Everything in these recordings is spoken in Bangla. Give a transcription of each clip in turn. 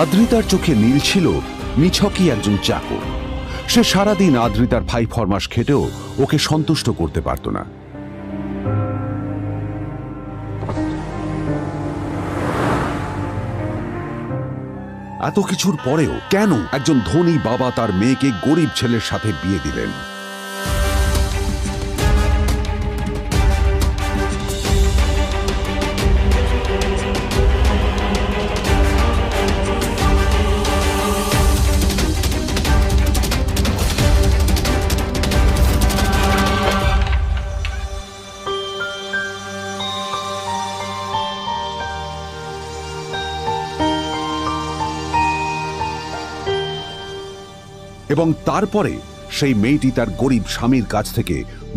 আদ্রিতার চোখে নীল ছিল নিছকই একজন চাকর। সে সারাদিন আদ্রিতার ভাই ফরমাস খেটেও ওকে সন্তুষ্ট করতে পারত না। এত কিছুর পরেও কেন একজন ধনী বাবা তার মেয়েকে গরিব ছেলের সাথে বিয়ে দিলেন? এবং তারপরে সেই মেয়েটি তার গরিব স্বামীর কাছ থেকে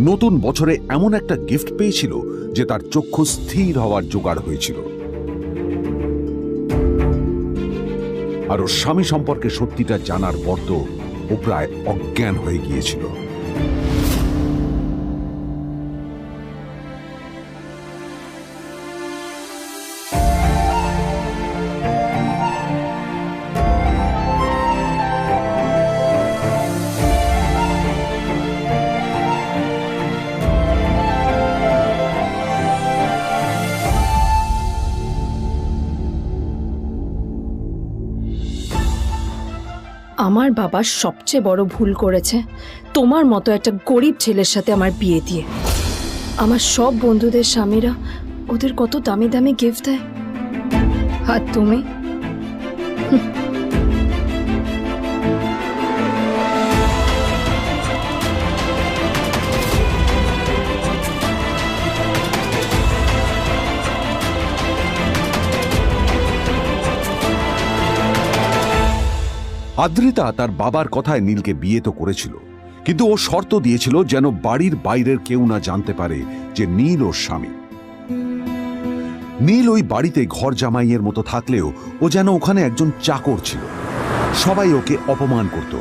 নতুন বছরে এমন একটা গিফট পেয়েছিল যে তার চক্ষু স্থির হওয়ার জোগাড় হয়েছিল। আর ওর স্বামী সম্পর্কে সত্যিটা জানার পর তো ও প্রায় অজ্ঞান হয়ে গিয়েছিল। আমার বাবা সবচেয়ে বড় ভুল করেছে তোমার মতো একটা গরিব ছেলের সাথে আমার বিয়ে দিয়ে। আমার সব বন্ধুদের স্বামীরা ওদের কত দামি দামি গিফট দেয়, আর তুমি আদ্রিতা তার বাবার কথায় নীলকে বিয়ে তো করেছিল, কিন্তু ও শর্ত দিয়েছিল যেন বাড়ির বাইরের কেউ না জানতে পারে যে নীল ওর স্বামী। নীল ওই বাড়িতে ঘর জামাইয়ের মতো থাকলেও ও যেন ওখানে একজন চাকর ছিল। সবাই ওকে অপমান করত।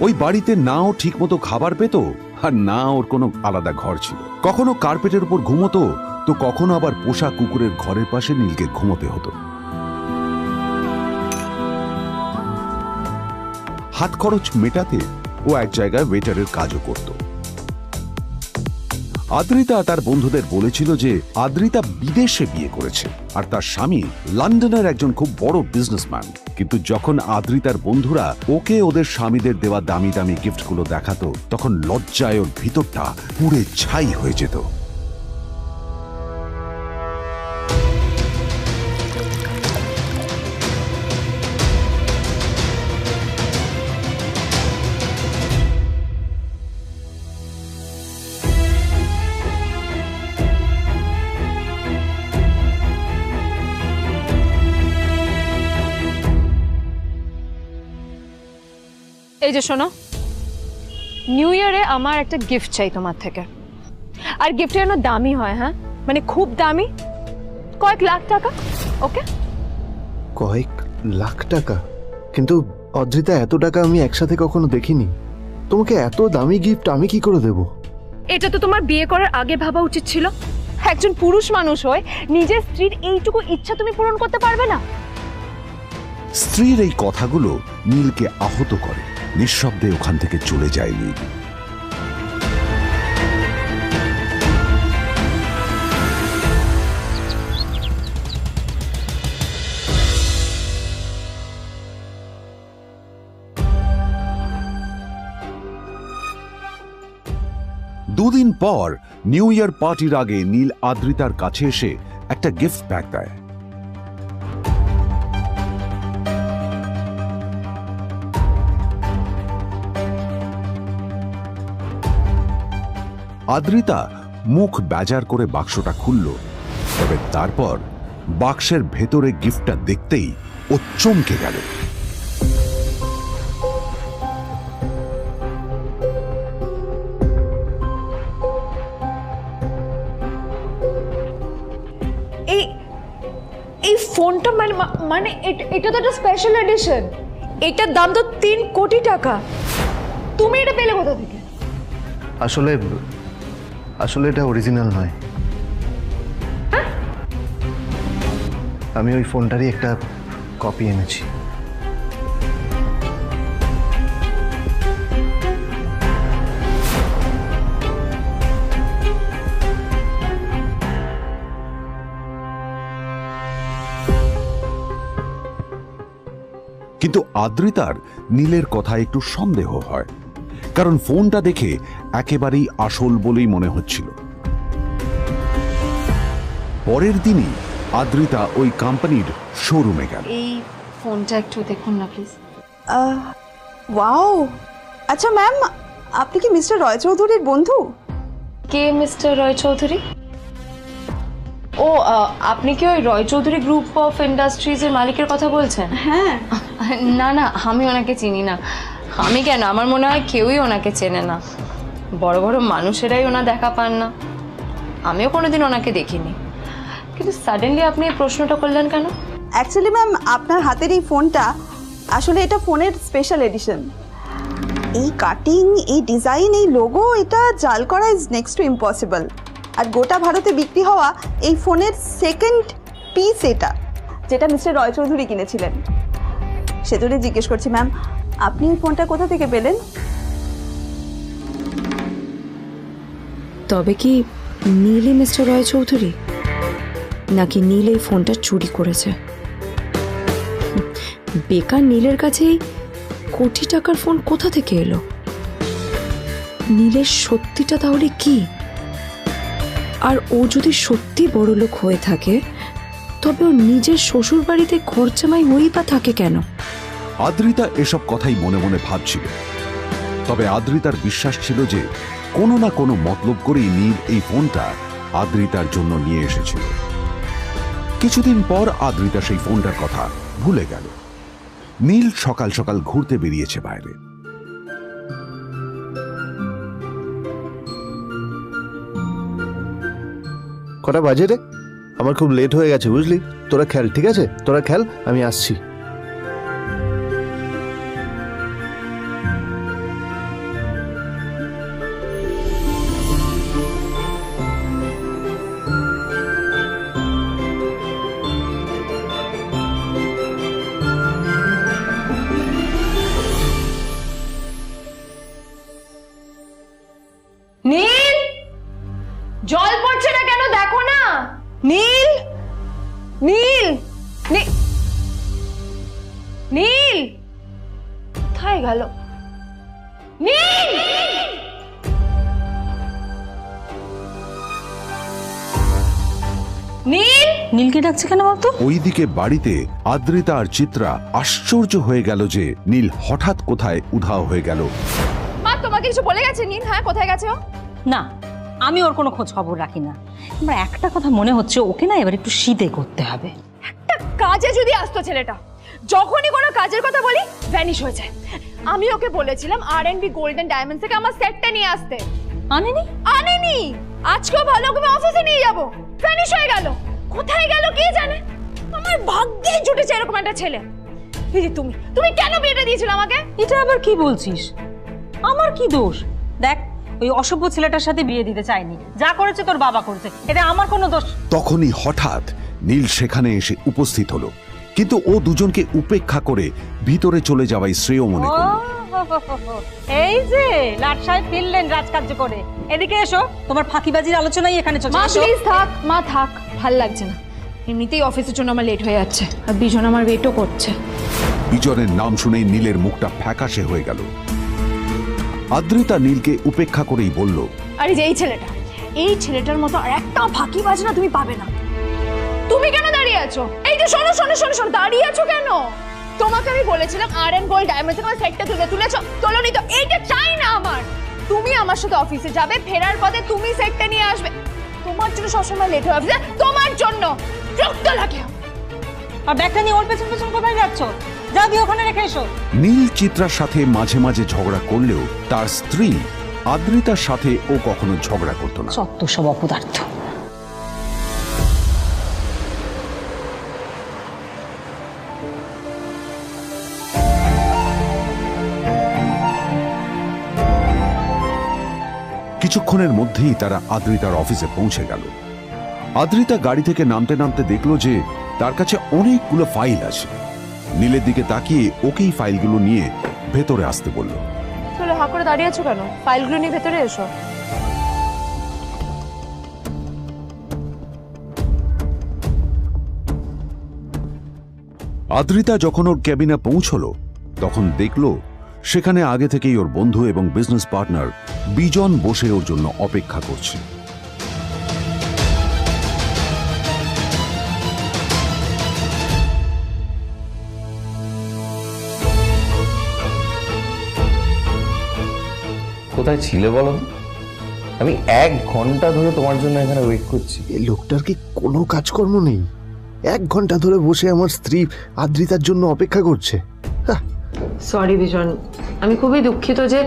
ওই বাড়িতে না ও ঠিক মতো খাবার পেত, আর না ওর কোনো আলাদা ঘর ছিল। কখনো কার্পেটের উপর ঘুমোতো, তো কখনো আবার পোষা কুকুরের ঘরের পাশে নীলকে ঘুমোতে হতো। হাত খরচ মেটাতে ও এক জায়গায় ওয়েটারের কাজও করত। আদ্রিতা তার বন্ধুদের বলেছিল যে আদ্রিতা বিদেশে বিয়ে করেছে আর তার স্বামী লন্ডনের একজন খুব বড় বিজনেসম্যান। কিন্তু যখন আদ্রিতার বন্ধুরা ওকে ওদের স্বামীদের দেওয়া দামি দামি গিফটগুলো দেখাতো, তখন লজ্জায় ওর ভিতরটা পুড়ে ছাই হয়ে যেত। এই যে শোনো, নিউ ইয়ারে আমার একটা গিফট চাই তোমার থেকে। আর গিফট যেন দামি হয়, হ্যাঁ, মানে খুব দামি, কয়েক লাখ টাকা। ওকে? কয়েক লাখ টাকা? কিন্তু অদ্রিতা, এত টাকা আমি একসাথে কখনো দেখিনি। তোমাকে এত দামি গিফট আমি কি করে দেব? এটা তো তোমার বিয়ে করার আগে ভাবা উচিত ছিল। একজন পুরুষ মানুষ হয়ে নিজের স্ত্রীর এইটুকু ইচ্ছা তুমি পূরণ করতে পারবে না? স্ত্রীর এই কথাগুলো নীলকে আহত করে। নিঃশব্দে ওখান থেকে চলে যায় নীল। দুদিন পর নিউ ইয়ার পার্টির আগে নীল আদ্রিতার কাছে এসে একটা গিফট প্যাক দেয়। আদ্রিতা মুখ বেজার করে বাক্সটা খুলল, তবে তারপর বাক্সের ভেতরে গিফটটা দেখতেই ও চমকে গেল। ফোনটা মানে এটা তো একটা স্পেশাল এডিশন, এটার দাম তো 3 কোটি টাকা। তুমি এটা পেলে কোথা থেকে? আসলে আসলে এটা অরিজিনাল নয়। আমি ওই ফোনটারই একটা কপি এনেছি। কিন্তু আদ্রিতার নীলের কথায় একটু সন্দেহ হয়, কারণ ফোনটা দেখে একেবারেই আসল বলেই মনে হচ্ছিল। পরের দিনই আদ্রিতা ওই কোম্পানির শোরুমে গেল। এই ফোনটা একটু দেখুন না প্লিজ। ওয়াও, আচ্ছা ম্যাম, আপনি কি মিস্টার রয় চৌধুরীর বন্ধু? কে মিস্টার রয় চৌধুরী? ও, আপনি কি ওই রয় চৌধুরী গ্রুপ অফ ইন্ডাস্ট্রিজের মালিকের কথা বলছেন? হ্যাঁ। না না, আমি ওনাকে চিনি না। আমি কেন, আমার মনে হয় কেউই ওনাকে চেনে না। বড় বড় মানুষেরাই ওনা দেখা পান না। আমিও কোনোদিন ওনাকে দেখিনি, কিন্তু সাডেনলি আপনি এই প্রশ্নটা করলেন কেন? অ্যাকচুয়ালি ম্যাম, আপনার হাতের এই ফোনটা আসলে এটা ফোনের স্পেশাল এডিশন। এই কাটিং, এই ডিজাইন, এই লোগো, এটা জাল করা ইজ নেক্সট টু ইম্পসিবল। আর গোটা ভারতে বিক্রি হওয়া এই ফোনের সেকেন্ড পিস এটা, যেটা মিস্টার রয় চৌধুরী কিনেছিলেন। সেজন্য জিজ্ঞেস করছি ম্যাম, আপনি এই ফোনটা কোথা থেকে পেলেন? তবে কি নীলই মিস্টার রয় চৌধুরী, নাকি নীল এই ফোনটা চুরি করেছে? বেকার নীলের কাছেই কোটি টাকার ফোন কোথা থেকে এলো? নীলের সত্যিটা তাহলে কি? আর ও যদি সত্যি বড়লোক হয়ে থাকে, তবে ও নিজের শ্বশুর বাড়িতে খরচামাই হই বা থাকে কেন? আদ্রিতা এসব কথাই মনে মনে ভাবছিল। তবে আদ্রিতার বিশ্বাস ছিল যে কোনো না কোনো মতলব করেই নীল এই ফোনটা আদ্রিতার জন্য নিয়ে এসেছিল। কিছুদিন পর আদ্রিতা সেই ফোনটার কথা ভুলে গেল। নীল সকাল সকাল ঘুরতে বেরিয়েছে বাইরে। কটা বাজে রে? আমার খুব লেট হয়ে গেছে বুঝলি। তোরা খেল, ঠিক আছে? তোরা খেল, আমি আসছি। নীল, জল পড়ছে না কেন দেখো না। নীল, নীল, নীল কোথায় গেল? নীল, নীল, নীলকে ডাকছে কেন বলতো? ওইদিকে বাড়িতে আদ্রিতা আর চিত্রা আশ্চর্য হয়ে গেল যে নীল হঠাৎ কোথায় উধাও হয়ে গেল। মা তোমাকে কিছু বলে গেছে নীল? হ্যাঁ, কোথায় গেছে ও? না, আমি ওর কোনো খোঁজ খবর রাখি না। আমার একটা কথা মনে হচ্ছে, ওকে না এবার একটু শীতে করতে হবে। একটা কাজে যদি আসতো ছেলেটা, যখনই কোনো কাজের কথা বলি ভ্যানিশ হয়ে যায়। আমি ওকে বলেছিলাম R&B গোল্ড এন্ড ডায়মন্ড থেকে আমার সেটটা নিয়ে আসতে, আনেনি। আনেনি। আজকেও ভালো করে অফিসে নিয়ে যাব, ভ্যানিশ হয়ে গেল। কোথায় গেল কে জানে। আমার ভাগ্যে জুটেছে এরকম একটা ছেলে। এই যে তুমি কেন বিয়েটা দিয়েছিলে আমাকে? এটা আবার কি বলছিস? আমার কি দোষ? দেখ, ওই অসভ্য ছেলেটার সাথে বিয়ে দিতে চাইনি। যা করেছে তোর বাবা করেছে, এটা আমার কোনো দোষ। তখনই হঠাৎ নীল সেখানে এসে উপস্থিত হলো, কিন্তু ও দুজনকে উপেক্ষা করে ভিতরে চলে যাওয়াই শ্রেয় মনে করল। এই যে লাট সাহেব ফিরলেন রাজকার্য করে। এদিকে এসো, তোমার ফাঁকিবাজির আলোচনাই এখানে চলছে। মা প্লিজ থাক, মা থাক, ভাল লাগছে না। এমনিতেই অফিসের জন্য আমার লেট হয়ে যাচ্ছে, আর বিজন আমার ওয়েটও করছে। বিজনের নাম শুনেই নীলের মুখটা ফ্যাকাশে হয়ে গেল। আদ্রিতা নীলকে উপেক্ষা করেই বলল, আরে যে এই ছেলেটার মতো আর একটা ফাঁকিবাজ না তুমি পাবে না। তুমি কেন দাঁড়িয়ে আছো? এই যে শোনো শোনো শোনো শোনো, দাঁড়িয়ে আছো কেন? তোমাকে আমি বলেছিলাম R&B গোল্ড ডায়মন্ড থেকে আমার সেটটা তুলেছো, তোলোনি তো। এইটা চাই না আমার। তুমি আমার সাথে অফিসে যাবে, ফেরার পথে তুমি সেটটা নিয়ে আসবে। তোমার জন্য সবসময় লেট হয়ে অফিসে, তোমার জন্য বিরক্ত লাগে। আর ব্যাগটা নিয়ে ওর পেছন পেছন কোথায় যাচ্ছ? যা দিয়ে ওখানে রেখে এসো। নীল চিত্রার সাথে মাঝে মাঝে ঝগড়া করলেও তার স্ত্রী আদ্রিতার সাথে ও কখনো ঝগড়া করতো না। সত্য সব অপদার্থ। কিছুক্ষণের মধ্যেই তারা আদ্রিতার অফিসে পৌঁছে গেল। আদ্রিতা গাড়ি থেকে নামতে নামতে দেখলো যে তার কাছে অনেকগুলো ফাইল আছে। নীলের দিকে তাকিয়ে ওকেই ফাইলগুলো নিয়ে ভেতরে আসতে বলল। চলো, হা করে দাঁড়িয়ে আছো কেন? ফাইলগুলো নিয়ে ভেতরে এসো। আদ্রিতা যখন ওর ক্যাবিনে পৌঁছলো তখন দেখলো সেখানে আগে থেকেই ওর বন্ধু এবং বিজনেস পার্টনার বিজন বসে ওর জন্য অপেক্ষা করছে। কোথায় ছিলে বলো? আমি 1 ঘন্টা ধরে তোমার জন্য এখানে ওয়েট করছি। এই লোকটার কি কোনো কাজকর্ম নেই? 1 ঘন্টা ধরে বসে আমার স্ত্রী আদ্রিতার জন্য অপেক্ষা করছে। সরি বিজন, আমি খুবই দুঃখিত যে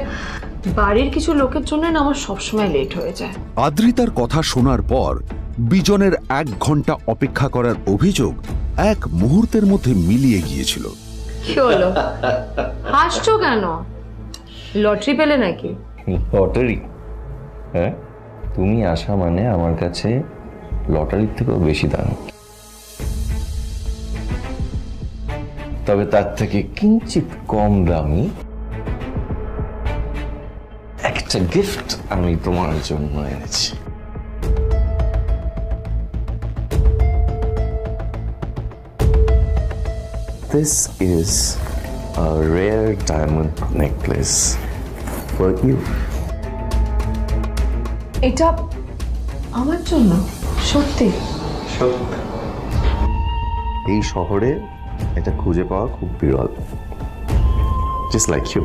বাড়ির কিছু লোকের জন্য না আমার সবসময় লেট হয়ে যায়। আদ্রিতার কথা শোনার পর বিজনের 1 ঘন্টা অপেক্ষা করার অভিযোগ 1 মুহূর্তের মধ্যে মিলিয়ে গিয়েছিল। কি হলো, হাসছো কেন? লটারি পেলে নাকি? লটারি? হ্যাঁ, তুমি আসা মানে আমার কাছে লটারির থেকেও বেশি দাম। তবে তার থেকে কিঞ্চিত কম দামি একটা গিফট আমি তোমার জন্য এনেছি। This is a rare diamond necklace for you. এটা আমার জন্য? সত্যি? এই শহরে এটা খুঁজে পাওয়া খুব বিরল। Just like you.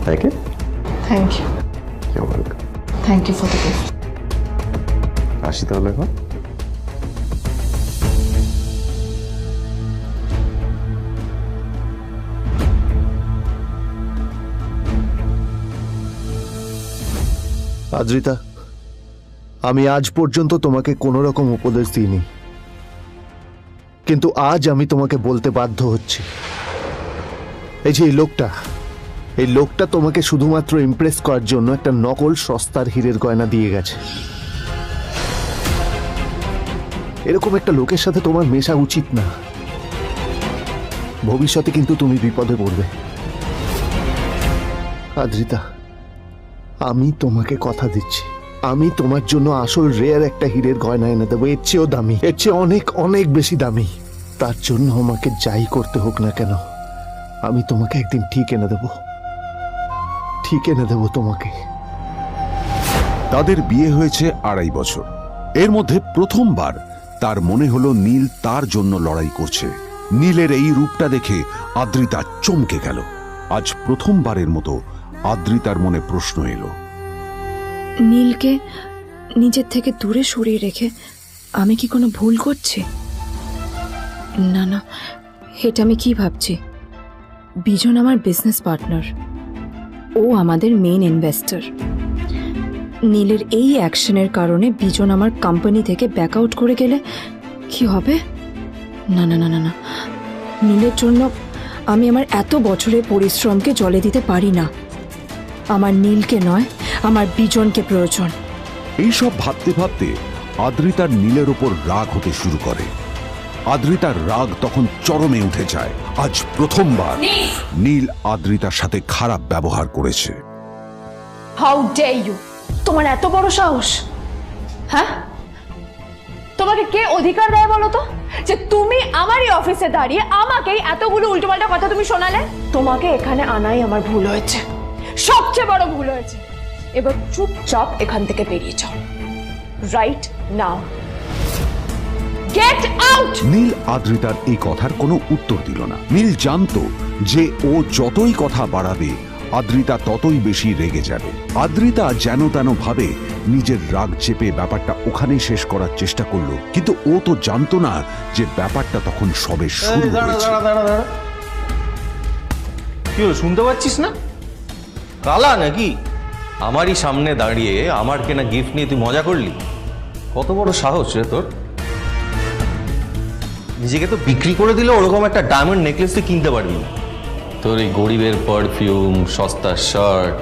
Like it? Thank you. You're welcome. Thank you for the gift. আসি তাহলে এখন। আদ্রিতা, আমি আজ পর্যন্ত তোমাকে কোনো রকম উপদেশ দিইনি, কিন্তু আজ আমি তোমাকে বলতে বাধ্য হচ্ছি। এই যে এই লোকটা তোমাকে শুধুমাত্র ইমপ্রেস করার জন্য একটা নকল সস্তার হীরের গয়না দিয়ে গেছে। এরকম একটা লোকের সাথে তোমার মেশা উচিত না। ভবিষ্যতে কিন্তু তুমি বিপদে পড়বে। আদ্রিতা, আমি তোমাকে কথা দিচ্ছি, আমি তোমার জন্য আসল রেয়ার একটা হীরের গয়না এনে দেবো, এর চেয়েও দামি, এর চেয়ে অনেক অনেক বেশি দামি। তার জন্য আমাকে যাই করতে হোক না কেন, আমি তোমাকে একদিন ঠিক এনে দেবো, ঠিক এনে দেবো তোমাকে। তাদের বিয়ে হয়েছে 2.5 বছর। এর মধ্যে প্রথমবার তার মনে হলো নীল তার জন্য লড়াই করছে। নীলের এই রূপটা দেখে আদ্রিতা চমকে গেল। আজ প্রথমবারের মতো আদ্রিতার মনে প্রশ্ন এলো, নীলকে নিজের থেকে দূরে সরিয়ে রেখে আমি কি কোনো ভুল করছি? না না, এটা আমি কি ভাবছি? বিজন আমার বিজনেস পার্টনার, ও আমাদের মেইন ইনভেস্টর। নীলের এই অ্যাকশনের কারণে বিজন আমার কোম্পানি থেকে ব্যাক আউট করে গেলে কি হবে? না না না না না, নীলের জন্য আমি আমার এত বছরের পরিশ্রমকে জলে দিতে পারি না। আমার নীলকে নয়, আমার বিজনকে প্রয়োজন। এইসব ভাবতে ভাবতে আদ্রিতার নীলের ওপর রাগ হতে শুরু করে। আদ্রিতার রাগ তখন চরমে উঠে যায়। আজ প্রথমবার নীল আদ্রিতার সাথে খারাপ ব্যবহার করেছে। How dare you! তোমার এত বড় সাহস! হ্যাঁ, তোমাকে কে অধিকার দেয় বলো তো যে তুমি আমারই অফিসে দাঁড়িয়ে আমাকেই এতগুলো উল্টোপাল্টা কথা তুমি শোনালে? তোমাকে এখানে আনাই আমার ভুল হয়েছে, সবচেয়ে বড় ভুল হয়েছে। এবার চুপচাপ এখান থেকে বেরিয়ে যাও, right now. Get out! Neel আদ্রিতার এই কথার কোনো উত্তর দিল না। নীল জানতো যে ও যতই কথা বাড়াবে আদ্রিতা ততই বেশি রেগে যাবে। আদ্রিতা যেন তেন ভাবে নিজের রাগ চেপে ব্যাপারটা ওখানেই শেষ করার চেষ্টা করলো, কিন্তু ও তো জানতো না যে ব্যাপারটা তখন সবে শুরু হয়েছে। কি হলো, শুনতে পাচ্ছিস না? কালা নাকি? আমারই সামনে দাঁড়িয়ে আমার কেনা গিফট নিয়ে তুই মজা করলি? কত বড় সাহস রে তোর! নিজেকে তো বিক্রি করে দিলে ওরকম একটা ডায়মন্ড নেকলেস তুই কিনতে পারবি না। তোর এই গরিবের পারফিউম, সস্তা শার্ট,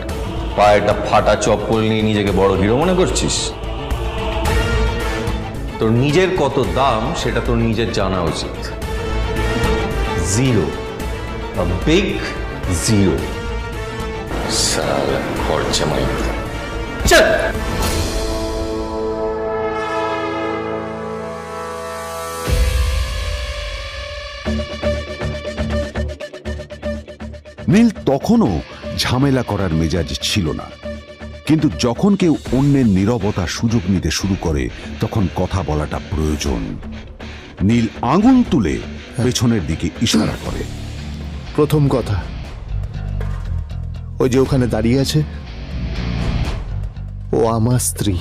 পায়ে একটা ফাটা চপ্পল নিয়ে নিজেকে বড় হিরো মনে করছিস? তোর নিজের কত দাম সেটা তোর নিজের জানা উচিত। Zero, big zero. সালা খরচা মাই চল। নীল তখনও ঝামেলা করার মেজাজ ছিল না, কিন্তু যখন কেউ অন্যের নীরবতা সুযোগ নিতে শুরু করে তখন কথা বলাটা প্রয়োজন। নীল আঙুল তুলে পেছনের দিকে ইশারা করে। প্রথম কথা, ওই যে ওখানে দাঁড়িয়ে আছে, ও আমার স্ত্রী।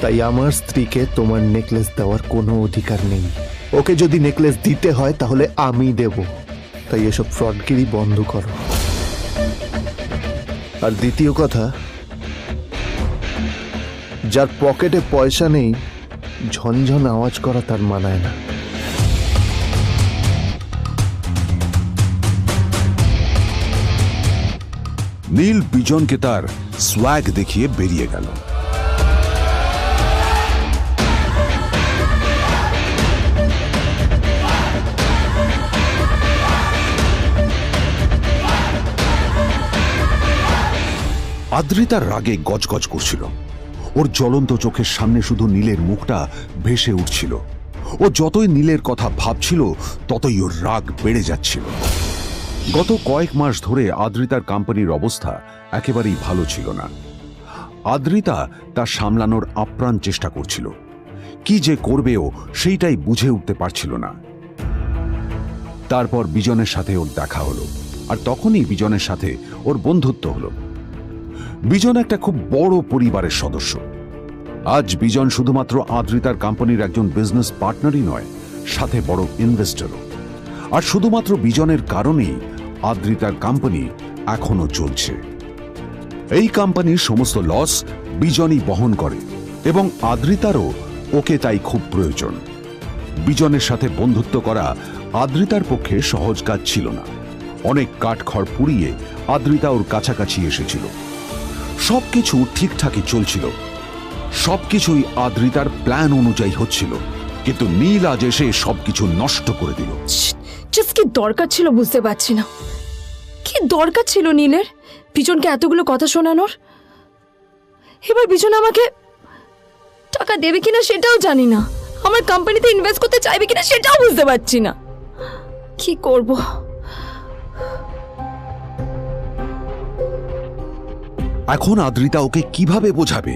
তাই আমার স্ত্রীকে তোমার নেকলেস দেওয়ার কোনো অধিকার নেই। ওকে যদি নেকলেস দিতে হয় তাহলে আমি দেব। তাই এসব ফ্রডগিরি বন্ধ করো। আর দ্বিতীয় কথা, যার পকেটে পয়সা নেই ঝনঝন আওয়াজ করা তার মানায় না। নীল বিজনকে তার সোয়াগ দেখিয়ে বেরিয়ে গেল। আদ্রিতার রাগে গজগজ করছিল। ওর জ্বলন্ত চোখের সামনে শুধু নীলের মুখটা ভেসে উঠছিল। ও যতই নীলের কথা ভাবছিল ততই ওর রাগ বেড়ে যাচ্ছিল। গত কয়েক মাস ধরে আদ্রিতার কোম্পানির অবস্থা একেবারেই ভালো ছিল না। আদ্রিতা তা সামলানোর আপ্রাণ চেষ্টা করছিল। কি যে করবেও সেইটাই বুঝে উঠতে পারছিল না। তারপর বিজনের সাথে ওর দেখা হলো, আর তখনই বিজনের সাথে ওর বন্ধুত্ব হলো। বিজন একটা খুব বড় পরিবারের সদস্য। আজ বিজন শুধুমাত্র আদ্রিতার কোম্পানির একজন বিজনেস পার্টনারই নয়, সাথে বড় ইনভেস্টরও। আর শুধুমাত্র বিজনের কারণেই আদ্রিতার কোম্পানি এখনো চলছে। এই কোম্পানির সমস্ত লস বিজনই বহন করে এবং আদ্রিতারও ওকে তাই খুব প্রয়োজন। বিজনের সাথে বন্ধুত্ব করা আদ্রিতার পক্ষে সহজ কাজ ছিল না। অনেক কাঠখড় পুড়িয়ে আদ্রিতা ওর কাছাকাছি এসেছিল। সবকিছু ঠিকঠাকই চলছিল, সবকিছুই আদ্রিতার প্ল্যান অনুযায়ী হচ্ছিল, কিন্তু নীল আজ এসে সবকিছু নষ্ট করে দিল। জাস্ট কি দরকার ছিল বুঝতে পারছি না। কি দরকার ছিল নীলের বিজনকে এতগুলো কথা শোনানোর? এবার বিজন আমাকে টাকা দেবে কিনা সেটাও জানি না, আমার কোম্পানিতে ইনভেস্ট করতে চাইবে কিনা সেটাও বুঝতে পারছি না। কি করব? এখন আদ্রিতা ওকে কিভাবে বোঝাবে?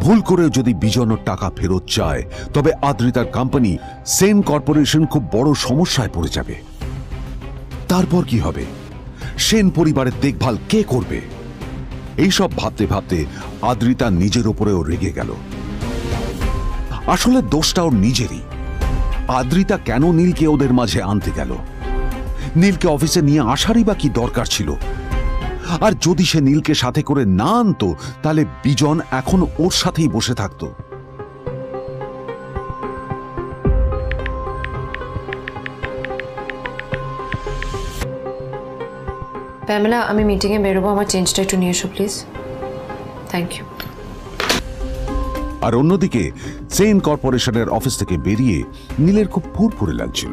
ভুল করে যদি বিজন ওর টাকা ফেরত চায় তবে আদ্রিতার কোম্পানি সেন কর্পোরেশন খুব বড় সমস্যায় পড়ে যাবে। তারপর কি হবে? সেন পরিবারের দেখভাল কে করবে? এইসব ভাবতে ভাবতে আদ্রিতা নিজের উপরেও রেগে গেল। আসলে দোষটা ওর নিজেরই। আদ্রিতা কেন নীলকে ওদের মাঝে আনতে গেল? নীলকে অফিসে নিয়ে আসারই বা কি দরকার ছিল? আর যদি সে নীলকে সাথে করে না আনতো তাহলে বিজন এখন ওর সাথেই বসে থাকতো। প্যামেলা, আমি মিটিংয়ে বেরোবো, আমার চেঞ্জটা একটু নিয়ে এসো প্লিজ। Thank you. আর অন্যদিকে সেন কর্পোরেশনের অফিস থেকে বেরিয়ে নীলের খুব ফুরফুরে লাগছিল।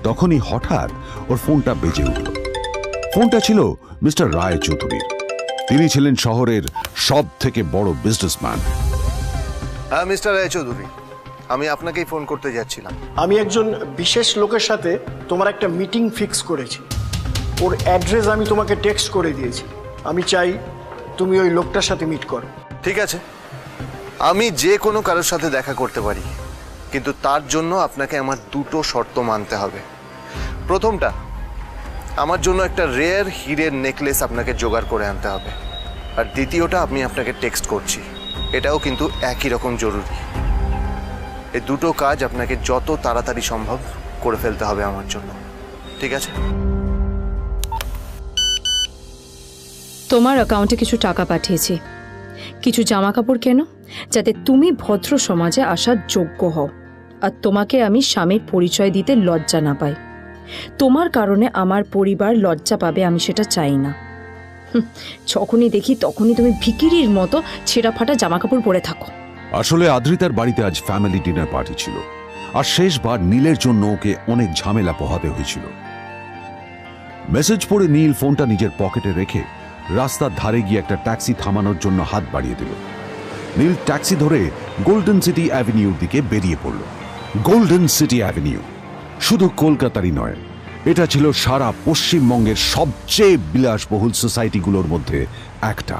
তখনই হঠাৎ ওর ফোনটা বেজে উঠল। ফোনটা ছিল মিস্টার রায় চৌধুরীর। তিনি ছিলেন শহরের সব থেকে বড় বিজনেসম্যান। হ্যাঁ মিস্টার রায়চৌধুরী, আমি আপনাকেই ফোন করতে যাচ্ছিলাম। আমি একজন বিশেষ লোকের সাথে তোমার একটা মিটিং ফিক্স করেছি। ওর অ্যাড্রেস আমি তোমাকে টেক্সট করে দিয়েছি। আমি চাই তুমি ওই লোকটার সাথে মিট করো। ঠিক আছে, আমি যে কোনো কারোর সাথে দেখা করতে পারি, কিন্তু তার জন্য আপনাকে আমার দুটো শর্ত মানতে হবে। প্রথমটা, আমার জন্য একটা রেয়ার হীরের নেকলেস আপনাকে জোগাড় করে আনতে হবে। আর দ্বিতীয়টা, আমি আপনাকে টেক্সট করছি, এটাও কিন্তু একই রকম জরুরি। এই দুটো কাজ আপনাকে যত তাড়াতাড়ি সম্ভব করে ফেলতে হবে আমার জন্য, ঠিক আছে? তোমার অ্যাকাউন্টে কিছু টাকা পাঠিয়েছি। কিছু জামা কাপড় কেনো, যাতে তুমি ভদ্র সমাজে আসার যোগ্য হও আর তোমাকে আমি স্বামীর পরিচয় দিতে লজ্জা না পাই। তোমার কারণে আমার পরিবার লজ্জা পাবে, আমি সেটা চাই না। যখনই দেখি তখনই তুমি ভিকিরির মতো ছেঁড়া ফাটা জামা কাপড় পরে থাকো। আসলে আদ্রিতার বাড়িতে আজ ফ্যামিলি ডিনার পার্টি ছিল, আর শেষবার নীলের জন্য ওকে অনেক ঝামেলা পোহাতে হয়েছিল। মেসেজ পড়ে নীল ফোনটা নিজের পকেটে রেখে রাস্তার ধারে গিয়ে একটা ট্যাক্সি থামানোর জন্য হাত বাড়িয়ে দিল। নীল ট্যাক্সি ধরে গোল্ডেন সিটি অ্যাভিনিউর দিকে বেরিয়ে পড়ল। গোল্ডেন সিটি অ্যাভিনিউ শুধু কলকাতারই নয়, এটা ছিল সারা পশ্চিমবঙ্গের সবচেয়ে বিলাসবহুল সোসাইটিগুলোর মধ্যে একটা।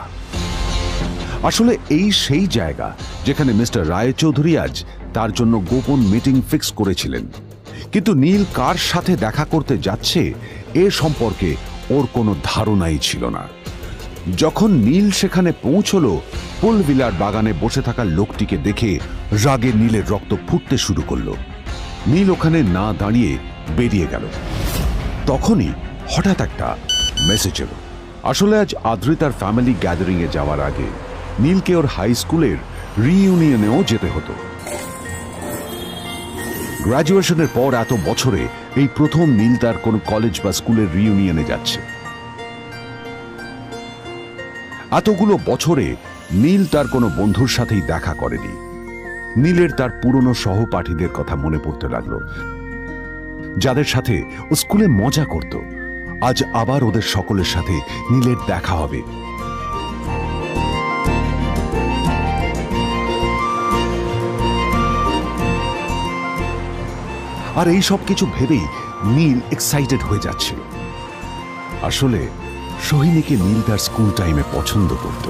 আসলে এই সেই জায়গা যেখানে মিস্টার রায়চৌধুরী আজ তার জন্য গোপন মিটিং ফিক্স করেছিলেন। কিন্তু নীল কার সাথে দেখা করতে যাচ্ছে এ সম্পর্কে ওর কোনো ধারণাই ছিল না। যখন নীল সেখানে পৌঁছল, পুলভিলার বাগানে বসে থাকা লোকটিকে দেখে রাগে নীলের রক্ত ফুটতে শুরু করলো। নীল ওখানে না দাঁড়িয়ে বেরিয়ে গেল। তখনই হঠাৎ একটা মেসেজ এলো। আসলে আজ আদ্রিতার ফ্যামিলি গ্যাদারিং এ যাওয়ার আগে নীলকে ওর হাই স্কুলের রিইউনিয়নেও যেতে হতো। গ্র্যাজুয়েশনের পর এত বছরে এই প্রথম নীল তার কোনো কলেজ বা স্কুলের রিইউনিয়নে যাচ্ছে। এতগুলো বছরে নীল তার কোনো বন্ধুর সাথেই দেখা করেনি। নীলের তার পুরনো সহপাঠীদের কথা মনে পড়তে লাগলো, যাদের সাথে ও স্কুলে মজা করত। আজ আবার ওদের সকলের সাথে নীলের দেখা হবে। আর এই সব কিছু ভেবেই নীল এক্সাইটেড হয়ে যাচ্ছিল। আসলে সোহিনীকে নীল তার স্কুল টাইমে পছন্দ করত।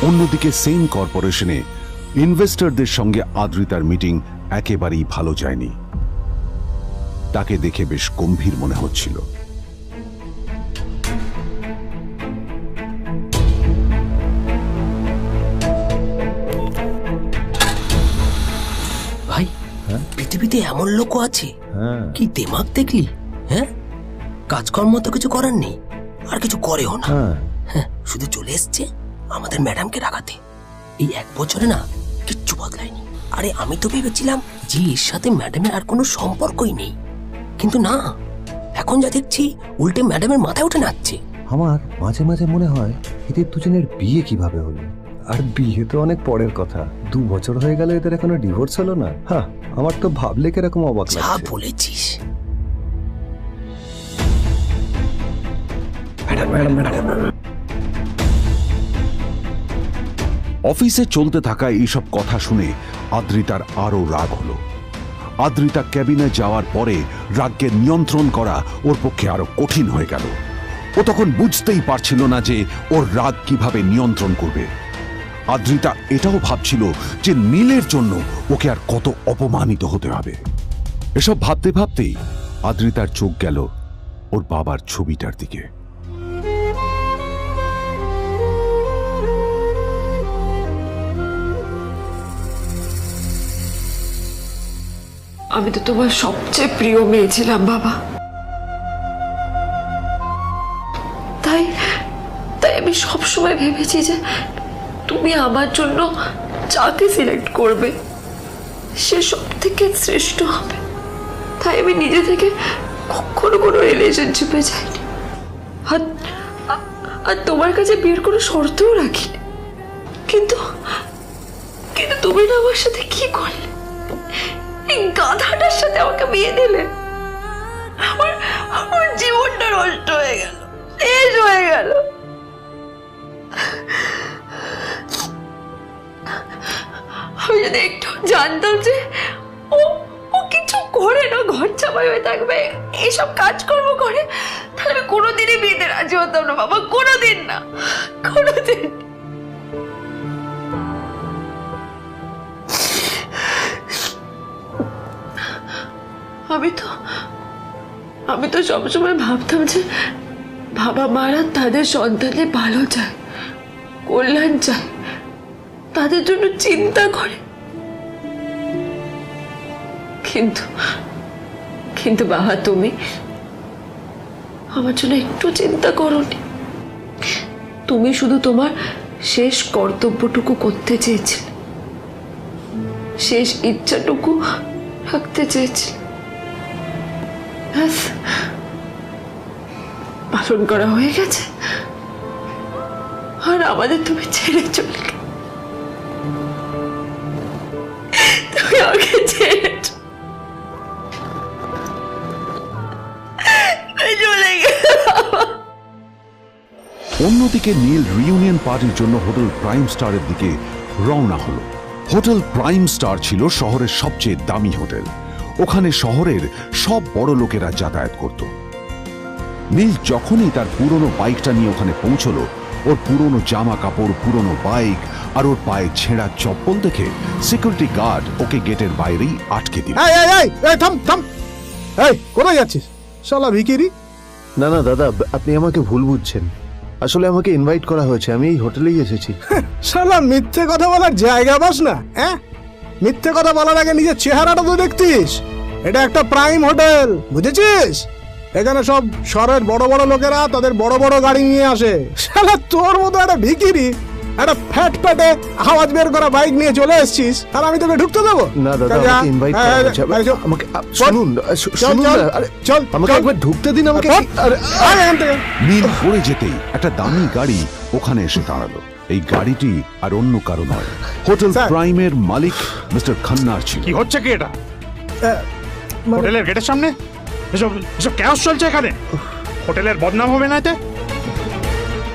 অন্যদিকে সেম কর্পোরেশনে ইনভেস্টরদের সঙ্গে আদ্রিতার মিটিং একেবারেই ভালো যায়নি। তাকে দেখে বেশ গম্ভীর মনে হচ্ছিল। ভাই, পৃথিবীতে এমন লোকও আছে, কি দিমাগ দেখলি? হ্যাঁ, কাজকর্ম তো কিছু করার নেই, আর কিছু করেও না। হ্যাঁ, শুধু চলে এসছে আমাদের ম্যাডামকে রাখাতে। এই 1 বছরে না কিচ্ছু বদলায়নি। আরে আমি তো ভেবেছিলাম যে এর সাথে ম্যাডামের আর কোনো সম্পর্কই নেই, কিন্তু না, এখন যা দেখছি উল্টে ম্যাডামের মাথায় উঠে নাচছে। আমার মাঝে মাঝে মনে হয় এদের দুজনের বিয়ে কিভাবে হলো। আর বিয়ে তো অনেক পরের কথা, 2 বছর হয়ে গেল এদের এখনো ডিভোর্স হলো না। হ্যাঁ, আমার তো ভাবলে কিরকম অবাক লাগছে। যা বলেছিস। অফিসে চলতে থাকা এইসব কথা শুনে আদ্রিতার আরো রাগ হলো। আদ্রিতা ক্যাবিনে যাওয়ার পরে রাগকে নিয়ন্ত্রণ করা ওর পক্ষে আরো কঠিন হয়ে গেল। ও তখন বুঝতেই পারছিল না যে ওর রাগ কিভাবে নিয়ন্ত্রণ করবে। আদ্রিতা এটাও ভাবছিল যে নীলের জন্য ওকে আর কত অপমানিত হতে হবে। এসব ভাবতে ভাবতেই আদ্রিতার চোখ গেল ওর বাবার ছবিটার দিকে। আমি তো তোমার সবচেয়ে প্রিয় মেয়ে ছিলাম বাবা, তাই আমি সবসময় ভেবেছি যে তুমি আমার জন্য যাকে সিলেক্ট করবে সে সব থেকে শ্রেষ্ঠ হবে। তাই আমি নিজে থেকে কখনো কোনো রিলেশনশিপে যাইনি, আর তোমার কাছে বিয়ের কোনো শর্তও রাখিনি। কিন্তু তুমি না আমার সাথে কি করলে? এই গাধাটার সাথে আমাকে বিয়ে দিলে। আমার জীবনটা নষ্ট হয়ে গেল, শেষ হয়ে গেল। আমি যদি একটু জানতাম যে ও কিছু করে না, ঘর চাপাই হয়ে থাকবে, এইসব কাজকর্ম করে, তাহলে আমি কোনোদিনই বিয়েতে রাজি হতাম না বাবা, কোনোদিন না, কোনোদিন। আমি তো সবসময় ভাবতাম যে বাবা মারা তাদের সন্তানের ভালো চায়, কল্যাণ চায়, তাদের জন্য চিন্তা করে, কিন্তু কিন্তু বাবা তুমি আমার জন্য একটু চিন্তা করোনি। তুমি শুধু তোমার শেষ কর্তব্যটুকু করতে চেয়েছিলে, শেষ ইচ্ছাটুকু রাখতে চেয়েছিলে, ব্যাস পালন করা হয়ে গেছে। আর আমাদের তুমি ছেড়ে চলে গেলে, তুমি আমাকে ছেড়ে চলে গেলে। অন্যদিকে নীল রিইউনিয়ন পার্টির জন্য হোটেল প্রাইম স্টারের দিকে রওনা হলো। হোটেল প্রাইম স্টার ছিল শহরের সবচেয়ে দামি হোটেল। ওখানে শহরের সব বড় লোকেরা যাতায়াত করত। নীল যখনই তার পুরনো বাইকটা নিয়ে ওখানে পৌঁছলো, ওর পুরনো জামা কাপড়, পুরনো বাইক আর ওর পায়ে ছেঁড়া চপ্পল দেখে সিকিউরিটি গার্ড ওকে গেটের বাইরেই আটকে দিল। কোথায় যাচ্ছিস শালা ভিকিরি? না না দাদা, আপনি আমাকে ভুল বুঝছেন। আসলে আমাকে ইনভাইট করা হয়েছে, আমি এই হোটেলেই এসেছি। শালা মিথ্যে কথা বলার জায়গা পাস না? হ্যাঁ, মিথ্যে কথা বলার আগে নিজের চেহারাটা তো দেখতিস। এটা একটা প্রাইম হোটেল, বুঝেছিস? এখানে সব শহরের বড় বড় লোকেরা তাদের বড় বড় গাড়ি নিয়ে আসে। শালা তোর মতো একটা ভিকিরি একটা ফ্যাট প্যাটে আওয়াজ বের করা বাইক নিয়ে চলে এসেছিস, আর আমি তোকে ঢুকতে দেবো না দাদা? আমাকে ইনভাইট করা হয়েছে, আমাকে শুনুন শুনুন, আরে চল আমাকে একবার ঢুকতে দিন আমাকে। নীল পড়ে যেতেই একটা দামি গাড়ি ওখানে এসে দাঁড়ালো। এই গাড়িটি আর অন্য কারো নয়, হোটেল প্রাইমের মালিক মিস্টার খান্নার ছিল। কি হচ্ছে কি এটা? হোটেলের গেটের সামনে এসব এসব ক্যাশ চলছে এখানে। হোটেলের বদনাম হবে না এতে?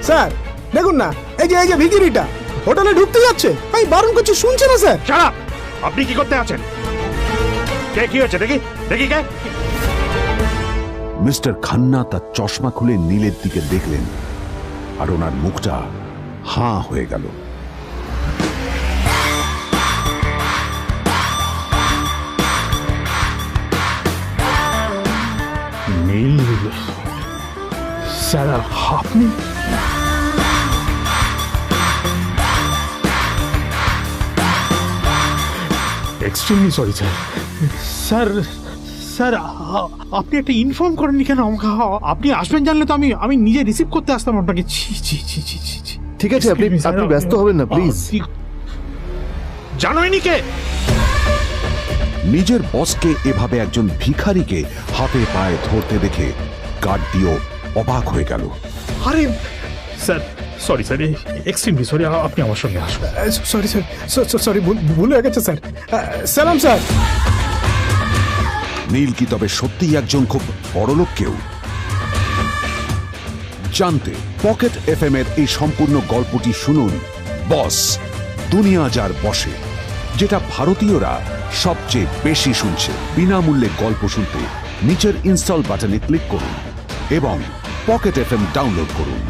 স্যার দেখুন না, এই যে ভিকিরিটা হোটেলে ঢুকতে যাচ্ছে, আমি বারণ করছি, শুনছে না স্যার? Shut up! আপনি কি করতে আছেন? কে কি হচ্ছে দেখি দেখি কে? মিস্টার খান্না তার চশমা খুলে নীলের দিকে দেখলেন, আর ওনার মুখটা হাঁ হয়ে গেল। নীল স্যার, আপনি? Extremely sorry sir. Sir sir, আপনি একটা ইনফর্ম করেননি কেন আমাকে? আপনি আসবেন জানলে তো আমি নিজে রিসিভ করতে আসতাম আপনাকে। ঠিক আছে, আপনি ব্যস্ত হবেন না প্লিজ। জানোইনি কে? নিজের বসকে এভাবে একজন ভিখারিকে হাতে পায়ে ধরতে দেখে গার্ডটিও অবাক হয়ে গেল। আরে sir, sorry sir, extremely sorry, আপনি আমার সঙ্গে আসুন। সরি স্যার, সরি, ভুল হয়ে গেছে স্যার। সালাম স্যার। নীল কি তবে সত্যিই একজন খুব বড়লোক কেউ? জানতে পকেট এফএম এর এই সম্পূর্ণ গল্পটি শুনুন বস, দুনিয়া যার বসে, যেটা ভারতীয়রা সবচেয়ে বেশি শুনছে। বিনামূল্যে গল্প শুনতে নিচের ইনস্টল বাটনে ক্লিক করুন এবং পকেট এফএম ডাউনলোড করুন।